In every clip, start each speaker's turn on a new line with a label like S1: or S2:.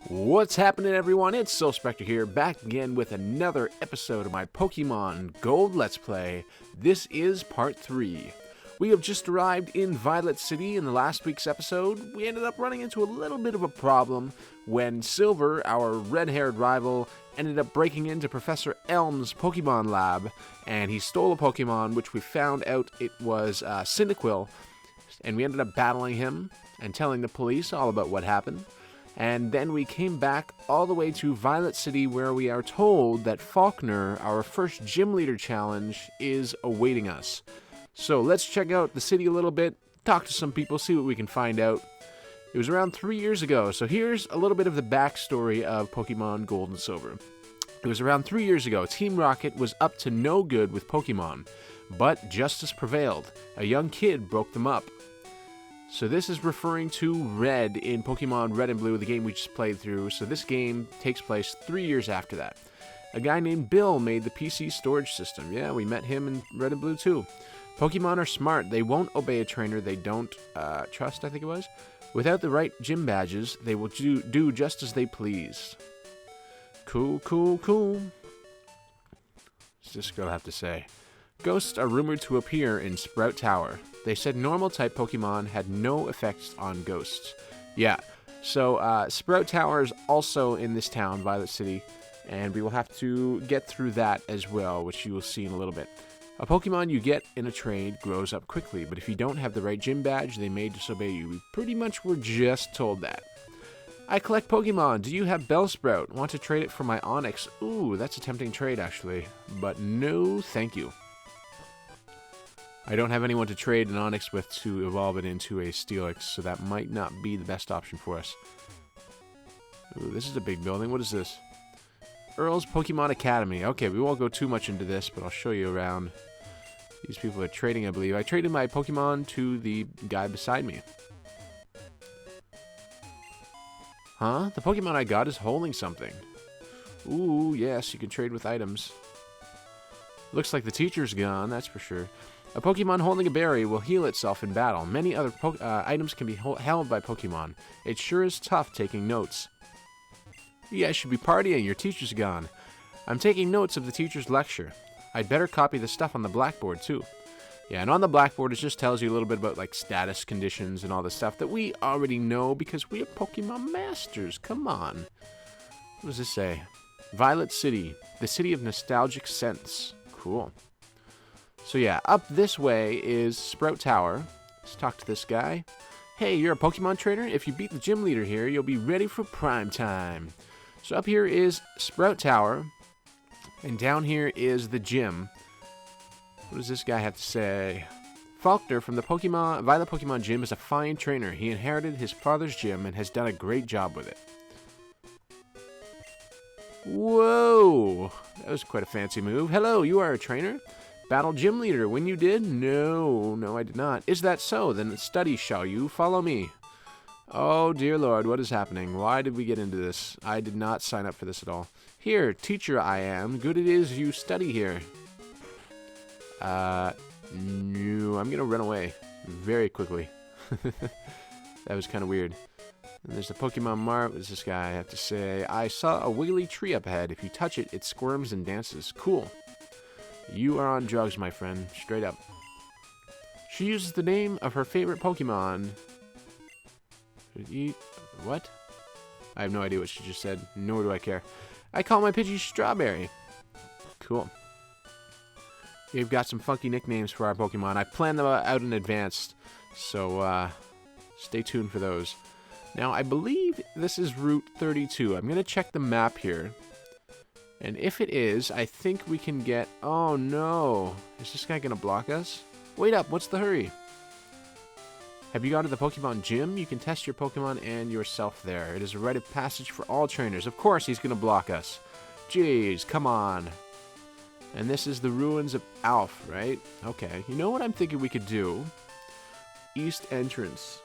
S1: What's happening, everyone? It's Soul Spectre here, back again with another episode of my Pokemon Gold Let's Play. This is part 3. We have just arrived in Violet City. In the last week's episode, we ended up running into a little bit of a problem when Silver, our red-haired rival, ended up breaking into Professor Elm's Pokemon lab, and he stole a Pokemon, which we found out it was Cyndaquil, and we ended up battling him and telling the police all about what happened. And then we came back all the way to Violet City, where we are told that Faulkner, our first gym leader challenge, is awaiting us. So let's check out the city a little bit, talk to some people, see what we can find out. It was around 3 years ago, so here's a little bit of the backstory of Pokemon Gold and Silver. It was around 3 years ago. Team Rocket was up to no good with Pokemon, but justice prevailed. A young kid broke them up. So this is referring to Red in Pokemon Red and Blue, the game we just played through. So this game takes place 3 years after that. A guy named Bill made the PC storage system. Yeah, we met him in Red and Blue too. Pokemon are smart. They won't obey a trainer they don't trust, I think it was. Without the right gym badges, they will do just as they please. Cool, cool, cool. What's this girl have to say? Ghosts are rumored to appear in Sprout Tower. They said normal-type Pokemon had no effects on ghosts. Yeah, so Sprout Tower is also in this town, Violet City, and we will have to get through that as well, which you will see in a little bit. A Pokemon you get in a trade grows up quickly, but if you don't have the right gym badge, they may disobey you. We pretty much were just told that. I collect Pokemon. Do you have Bellsprout? Want to trade it for my Onix? Ooh, that's a tempting trade, actually. But no, thank you. I don't have anyone to trade an Onix with to evolve it into a Steelix, so that might not be the best option for us. Ooh, this is a big building. What is this? Earl's Pokemon Academy. Okay, we won't go too much into this, but I'll show you around. These people are trading, I believe. I traded my Pokemon to the guy beside me. Huh? The Pokemon I got is holding something. Ooh, yes, you can trade with items. Looks like the teacher's gone, that's for sure. A Pokemon holding a berry will heal itself in battle. Many other items can be held by Pokemon. It sure is tough taking notes. You guys should be partying. Your teacher's gone. I'm taking notes of the teacher's lecture. I'd better copy the stuff on the blackboard, too. Yeah, and on the blackboard, it just tells you a little bit about, like, status conditions and all the stuff that we already know because we are Pokemon Masters. Come on. What does this say? Violet City, the city of nostalgic scents. Cool. So yeah, up this way is Sprout Tower. Let's talk to this guy. Hey, you're a Pokemon trainer? If you beat the gym leader here, you'll be ready for prime time. So up here is Sprout Tower, and down here is the gym. What does this guy have to say? Faulkner from the Violet Pokemon Gym is a fine trainer. He inherited his father's gym and has done a great job with it. Whoa! That was quite a fancy move. Hello, you are a trainer? Battle gym leader, when you did? No, I did not. Is that so? Then study, shall you? Follow me. Oh, dear Lord, what is happening? Why did we get into this? I did not sign up for this at all. Here, teacher I am. Good it is you study here. No, I'm gonna run away very quickly. That was kind of weird. And there's the Pokemon Mart. What does this guy have to say? I saw a wiggly tree up ahead. If you touch it, it squirms and dances. Cool. You are on drugs, my friend. Straight up. She uses the name of her favorite Pokemon. What? I have no idea what she just said, nor do I care. I call my Pidgey Strawberry. Cool. We've got some funky nicknames for our Pokemon. I planned them out in advance, so stay tuned for those. Now, I believe this is Route 32. I'm going to check the map here. And if it is, I think we can get... Oh, no. Is this guy going to block us? Wait up. What's the hurry? Have you gone to the Pokemon Gym? You can test your Pokemon and yourself there. It is a rite of passage for all trainers. Of course he's going to block us. Jeez, come on. And this is the Ruins of Alph, right? Okay. You know what I'm thinking we could do? East entrance.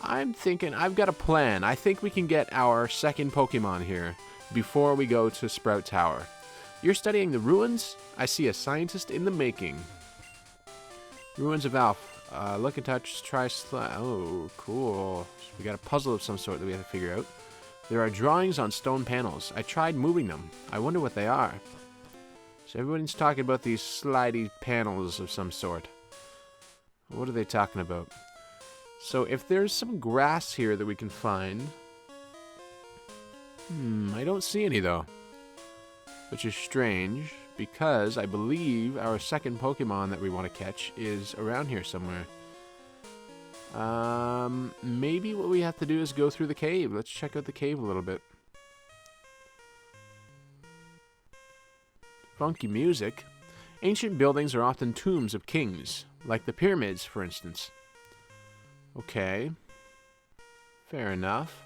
S1: I'm thinking... I've got a plan. I think we can get our second Pokemon here before we go to Sprout Tower. You're studying the ruins? I see a scientist in the making. Ruins of Alph. Look and touch, try slide. Oh, cool. So we got a puzzle of some sort that we have to figure out. There are drawings on stone panels. I tried moving them. I wonder what they are. So everyone's talking about these slidey panels of some sort. What are they talking about? So if there's some grass here that we can find... I don't see any though. Which is strange, because I believe our second Pokemon that we want to catch is around here somewhere. Maybe what we have to do is go through the cave. Let's check out the cave a little bit. Funky music. Ancient buildings are often tombs of kings, like the pyramids, for instance. Okay. Fair enough.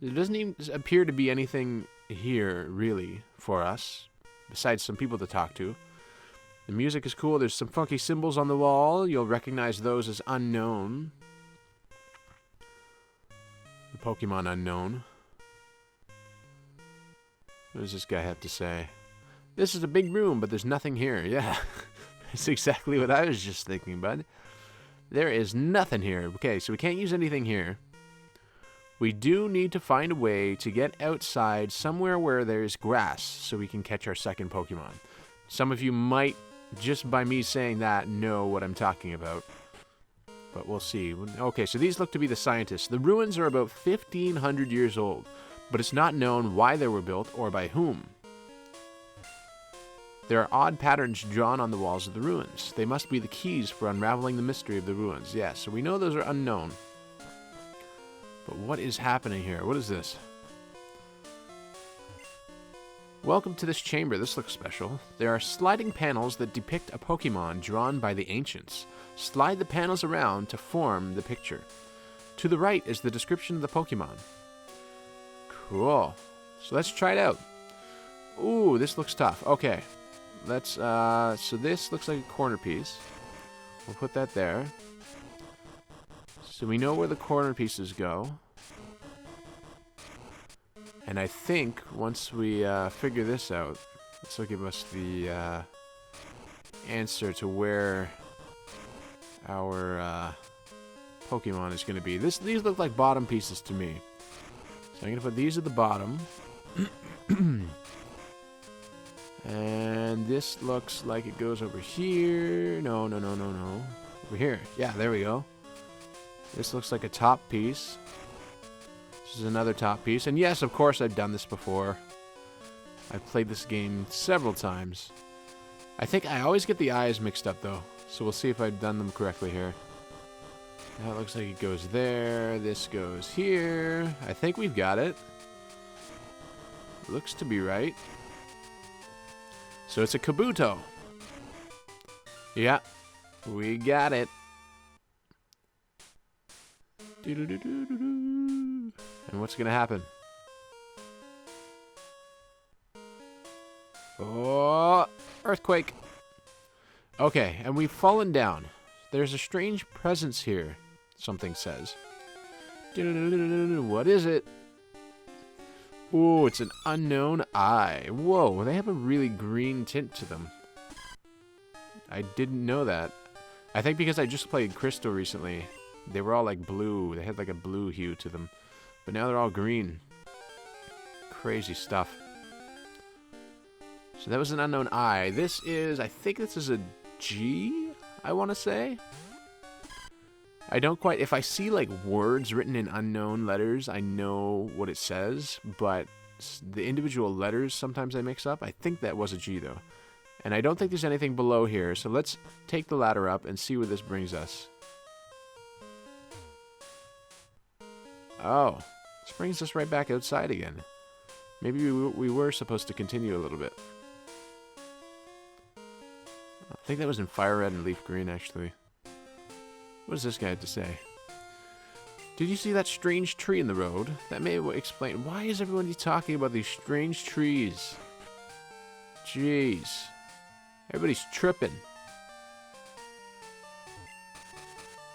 S1: There doesn't even appear to be anything here, really, for us, besides some people to talk to. The music is cool. There's some funky symbols on the wall. You'll recognize those as unknown. The Pokemon unknown. What does this guy have to say? This is a big room, but there's nothing here. Yeah, that's exactly what I was just thinking, bud. There is nothing here. Okay, so we can't use anything here. We do need to find a way to get outside somewhere where there's grass so we can catch our second Pokemon. Some of you might, just by me saying that, know what I'm talking about. But we'll see. Okay, so these look to be the scientists. The ruins are about 1,500 years old, but it's not known why they were built or by whom. There are odd patterns drawn on the walls of the ruins. They must be the keys for unraveling the mystery of the ruins. Yeah, so we know those are unknown. But what is happening here? What is this? Welcome to this chamber. This looks special. There are sliding panels that depict a Pokemon drawn by the ancients. Slide the panels around to form the picture. To the right is the description of the Pokemon. Cool. So let's try it out. Ooh, this looks tough. Okay. Let's, so this looks like a corner piece. We'll put that there. So we know where the corner pieces go. And I think once we figure this out, this will give us the answer to where our Pokemon is going to be. These look like bottom pieces to me. So I'm going to put these at the bottom. And this looks like it goes over here. No. Over here. Yeah, there we go. This looks like a top piece. This is another top piece. And yes, of course, I've done this before. I've played this game several times. I think I always get the eyes mixed up, though. So we'll see if I've done them correctly here. That looks like it goes there. This goes here. I think we've got it. Looks to be right. So it's a Kabuto. Yeah, we got it. And what's going to happen? Oh, earthquake. Okay, and we've fallen down. There's a strange presence here, something says. What is it? Ooh, it's an unknown eye. Whoa, they have a really green tint to them. I didn't know that. I think because I just played Crystal recently, they were all like blue. They had like a blue hue to them. But now they're all green. Crazy stuff. So that was an unknown eye. This is, I think this is a G, I want to say. I don't quite, if I see like words written in unknown letters, I know what it says, but the individual letters sometimes I mix up. I think that was a G though. And I don't think there's anything below here, so let's take the ladder up and see where this brings us. Oh, this brings us right back outside again. Maybe we were supposed to continue a little bit. I think that was in Fire Red and Leaf Green, actually. What does this guy have to say? Did you see that strange tree in the road? That may explain. Why is everybody talking about these strange trees? Jeez. Everybody's tripping.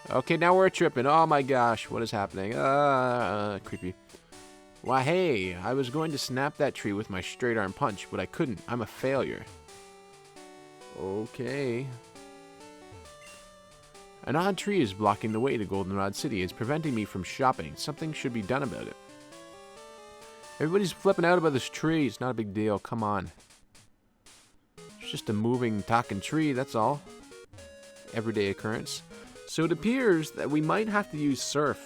S1: Okay, now we're tripping. Oh my gosh, what is happening? Creepy. Why, hey, I was going to snap that tree with my straight arm punch, but I couldn't. I'm a failure. Okay. An odd tree is blocking the way to Goldenrod City. It's preventing me from shopping. Something should be done about it. Everybody's flipping out about this tree. It's not a big deal. Come on. It's just a moving, talking tree, that's all. Everyday occurrence. So it appears that we might have to use Surf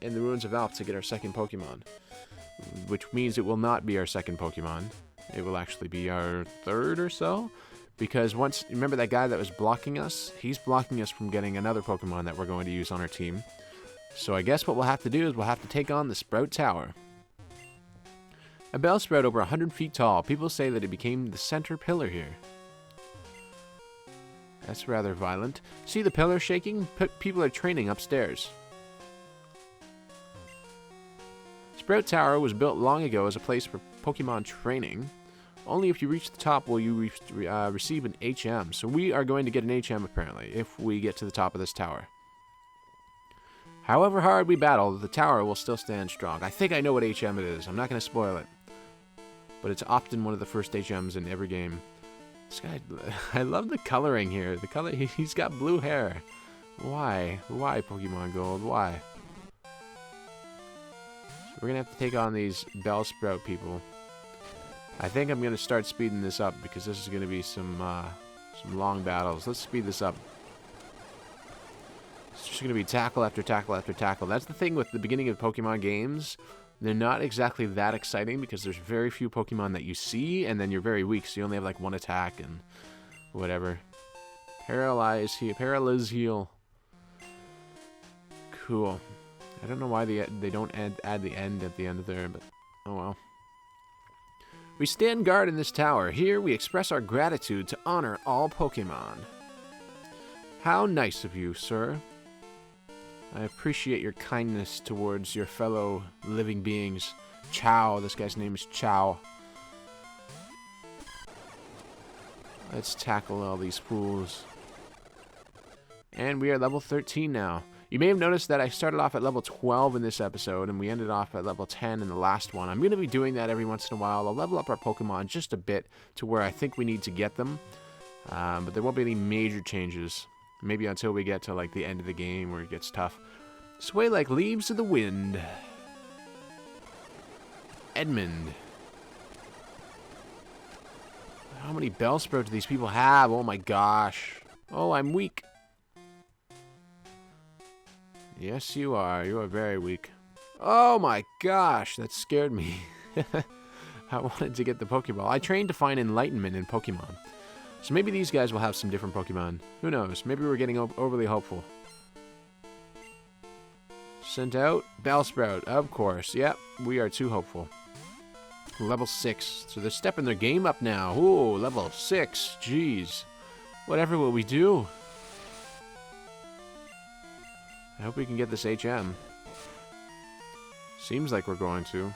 S1: in the Ruins of Alph to get our second Pokemon. Which means it will not be our second Pokemon. It will actually be our third or so. Because once, remember that guy that was blocking us? He's blocking us from getting another Pokemon that we're going to use on our team. So I guess what we'll have to do is we'll have to take on the Sprout Tower. A Bellsprout over 100 feet tall. People say that it became the center pillar here. That's rather violent. See the pillar shaking? People are training upstairs. Sprout Tower was built long ago as a place for Pokemon training. Only if you reach the top will you receive an HM. So we are going to get an HM apparently if we get to the top of this tower. However hard we battle, the tower will still stand strong. I think I know what HM it is. I'm not going to spoil it. But it's often one of the first HMs in every game. This guy, I love the coloring here. The color, he's got blue hair. Why? Why Pokemon Gold? Why? So we're going to have to take on these Bellsprout people. I think I'm going to start speeding this up because this is going to be some long battles. Let's speed this up. It's just going to be tackle after tackle after tackle. That's the thing with the beginning of Pokemon games. They're not exactly that exciting because there's very few Pokemon that you see, and then you're very weak, so you only have like one attack and whatever. Paralyze heal. Cool. I don't know why they don't add the end at the end of there, but oh well. We stand guard in this tower. Here we express our gratitude to honor all Pokemon. How nice of you, sir. I appreciate your kindness towards your fellow living beings. Chow. This guy's name is Chow. Let's tackle all these fools. And we are level 13 now. You may have noticed that I started off at level 12 in this episode, and we ended off at level 10 in the last one. I'm going to be doing that every once in a while. I'll level up our Pokemon just a bit to where I think we need to get them. But there won't be any major changes. Maybe until we get to like the end of the game where it gets tough. Sway like leaves of the wind. Edmund. How many Bellsprout do these people have? Oh my gosh. Oh, I'm weak. Yes, you are. You are very weak. Oh my gosh, that scared me. I wanted to get the Pokeball. I trained to find enlightenment in Pokemon. So maybe these guys will have some different Pokemon. Who knows? Maybe we're getting overly hopeful. Sent out. Bellsprout, of course. Yep, we are too hopeful. Level 6. So they're stepping their game up now. Ooh, level 6. Jeez. Whatever will we do? I hope we can get this HM. Seems like we're going to.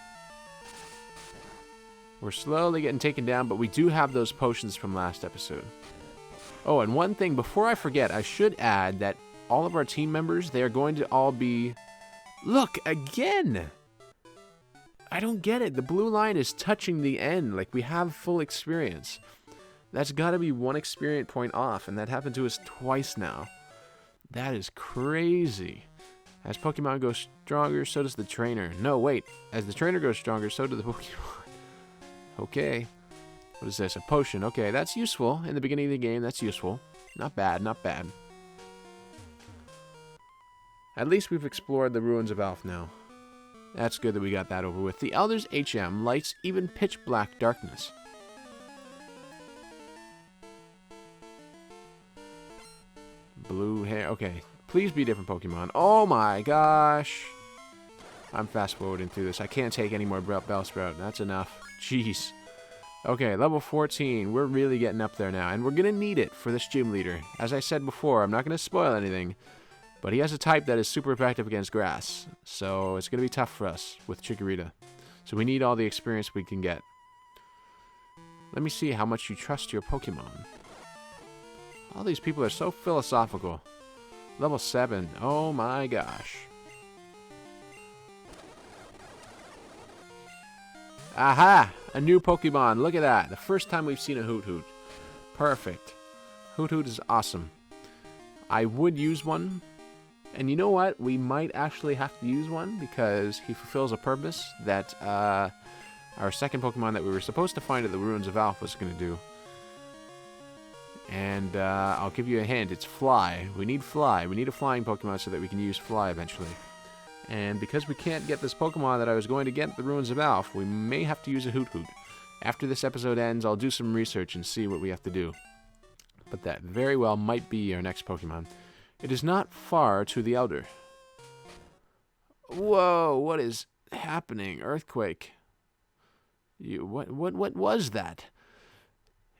S1: We're slowly getting taken down, but we do have those potions from last episode. Oh, and one thing, before I forget, I should add that all of our team members, they are going to all be... Look, again! I don't get it. The blue line is touching the end. Like, we have full experience. That's got to be one experience point off, and that happened to us twice now. That is crazy. As Pokemon go stronger, so does the trainer. No, wait. As the trainer goes stronger, so do the Pokemon. Okay. What is this? A potion. Okay, that's useful. In the beginning of the game, that's useful. Not bad, not bad. At least we've explored the Ruins of Alph now. That's good that we got that over with. The Elder's HM lights even pitch black darkness. Blue hair. Okay. Please be different Pokemon. Oh my gosh. I'm fast forwarding through this. I can't take any more Bellsprout. That's enough. Jeez. Okay, level 14. We're really getting up there now. And we're going to need it for this gym leader. As I said before, I'm not going to spoil anything. But he has a type that is super effective against grass. So it's going to be tough for us with Chikorita. So we need all the experience we can get. Let me see how much you trust your Pokemon. All these people are so philosophical. Level 7. Oh my gosh. Aha! A new Pokemon. Look at that. The first time we've seen a Hoot Hoot. Perfect. Hoot Hoot is awesome. I would use one. And you know what? We might actually have to use one because he fulfills a purpose that our second Pokemon that we were supposed to find at the Ruins of Alph was going to do. And I'll give you a hint. It's Fly. We need Fly. We need a flying Pokemon so that we can use Fly eventually. And because we can't get this Pokemon that I was going to get at the Ruins of Alph, we may have to use a Hoot Hoot. After this episode ends, I'll do some research and see what we have to do. But that very well might be our next Pokemon. It is not far to the Elder. Whoa, what is happening? Earthquake. What was that?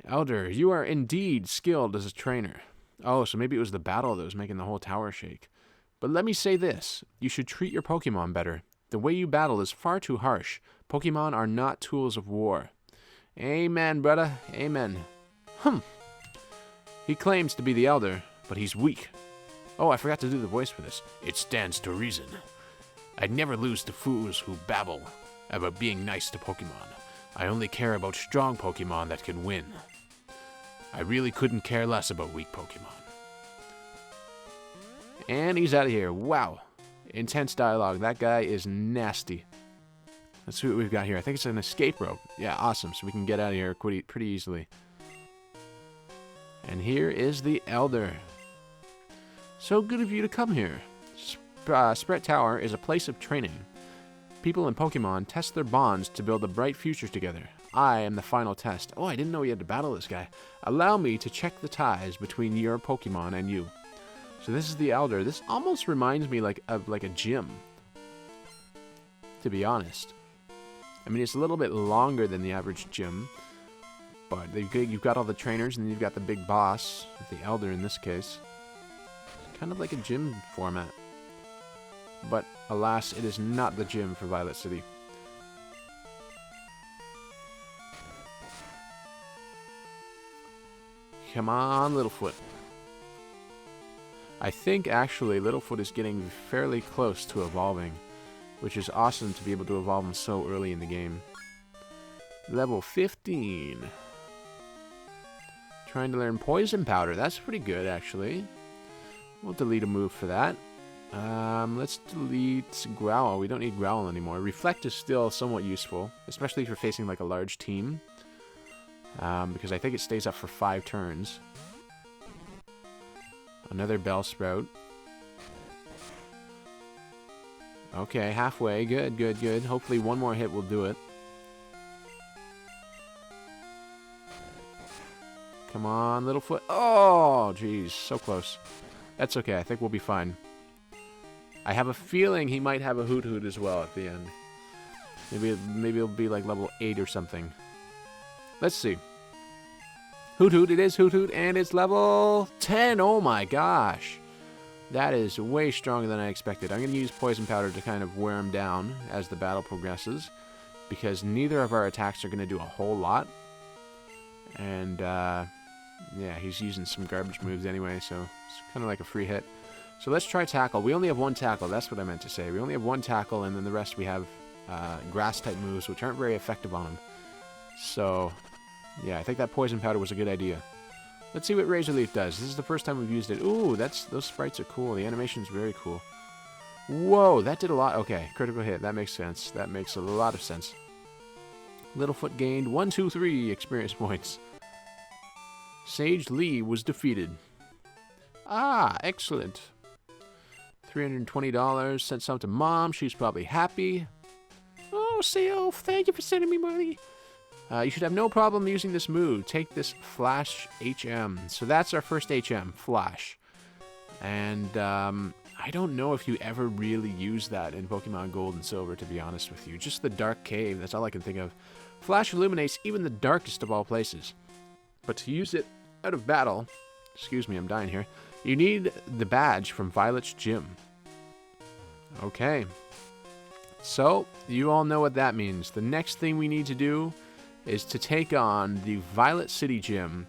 S1: Elder, you are indeed skilled as a trainer. Oh, so maybe it was the battle that was making the whole tower shake. But let me say this. You should treat your Pokemon better. The way you battle is far too harsh. Pokemon are not tools of war. Amen, brother. Amen. He claims to be the Elder, but he's weak. Oh, I forgot to do the voice for this. It stands to reason. I'd never lose to fools who babble about being nice to Pokemon. I only care about strong Pokemon that can win. I really couldn't care less about weak Pokemon. And he's out of here. Wow. Intense dialogue. That guy is nasty. Let's see what we've got here. I think it's an escape rope. Yeah, awesome. So we can get out of here pretty easily. And here is the Elder. So good of you to come here. Bellsprout Tower is a place of training. People and Pokemon test their bonds to build a bright future together. I am the final test. Oh, I didn't know we had to battle this guy. Allow me to check the ties between your Pokemon and you. So this is the Elder. This almost reminds me of a gym, to be honest. I mean, it's a little bit longer than the average gym, but you've got all the trainers, and then you've got the big boss, the Elder in this case. It's kind of like a gym format. But alas, it is not the gym for Violet City. Come on, Littlefoot. I think actually Littlefoot is getting fairly close to evolving, which is awesome to be able to evolve him so early in the game. Level 15. Trying to learn Poison Powder. That's pretty good, actually. We'll delete a move for that. Let's delete Growl. We don't need Growl anymore. Reflect is still somewhat useful, especially if you're facing like a large team. Because I think it stays up for 5 turns. Another Bellsprout. Okay, halfway. Good, good, good. Hopefully one more hit will do it. Come on, Littlefoot. Oh, jeez. So close. That's okay. I think we'll be fine. I have a feeling he might have a Hoot Hoot as well at the end. Maybe it'll be like level 8 or something. Let's see. Hoot Hoot, it is Hoot Hoot, and it's level 10. Oh my gosh. That is way stronger than I expected. I'm going to use Poison Powder to kind of wear him down as the battle progresses, because neither of our attacks are going to do a whole lot. And, yeah, he's using some garbage moves anyway, so it's kind of like a free hit. So let's try Tackle. We only have 1 Tackle. That's what I meant to say. We only have 1 Tackle, and then the rest we have Grass-type moves, which aren't very effective on him. So, yeah, I think that Poison Powder was a good idea. Let's see what Razor Leaf does. This is the first time we've used it. Ooh, those sprites are cool. The animation's very cool. Whoa, that did a lot. Okay, critical hit. That makes sense. That makes a lot of sense. Littlefoot gained 1, 2, 3 experience points. Sage Lee was defeated. Ah, excellent. $320. Sent some to Mom. She's probably happy. Oh, Sylph, thank you for sending me money. You should have no problem using this move. Take this Flash HM. So that's our first HM, Flash. And I don't know if you ever really use that in Pokemon Gold and Silver, to be honest with you. Just the Dark Cave, that's all I can think of. Flash illuminates even the darkest of all places. But to use it out of battle, excuse me, I'm dying here, you need the badge from Violet's gym. Okay. So, you all know what that means. The next thing we need to do is to take on the Violet City Gym.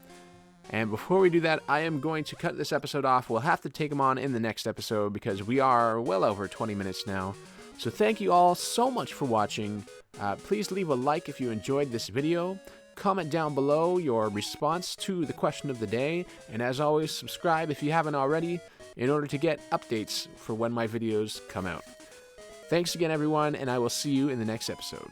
S1: And before we do that, I am going to cut this episode off. We'll have to take them on in the next episode because we are well over 20 minutes now. So thank you all so much for watching. Please leave a like if you enjoyed this video. Comment down below your response to the question of the day, and as always, subscribe if you haven't already in order to get updates for when my videos come out. Thanks again, everyone, and I will see you in the next episode.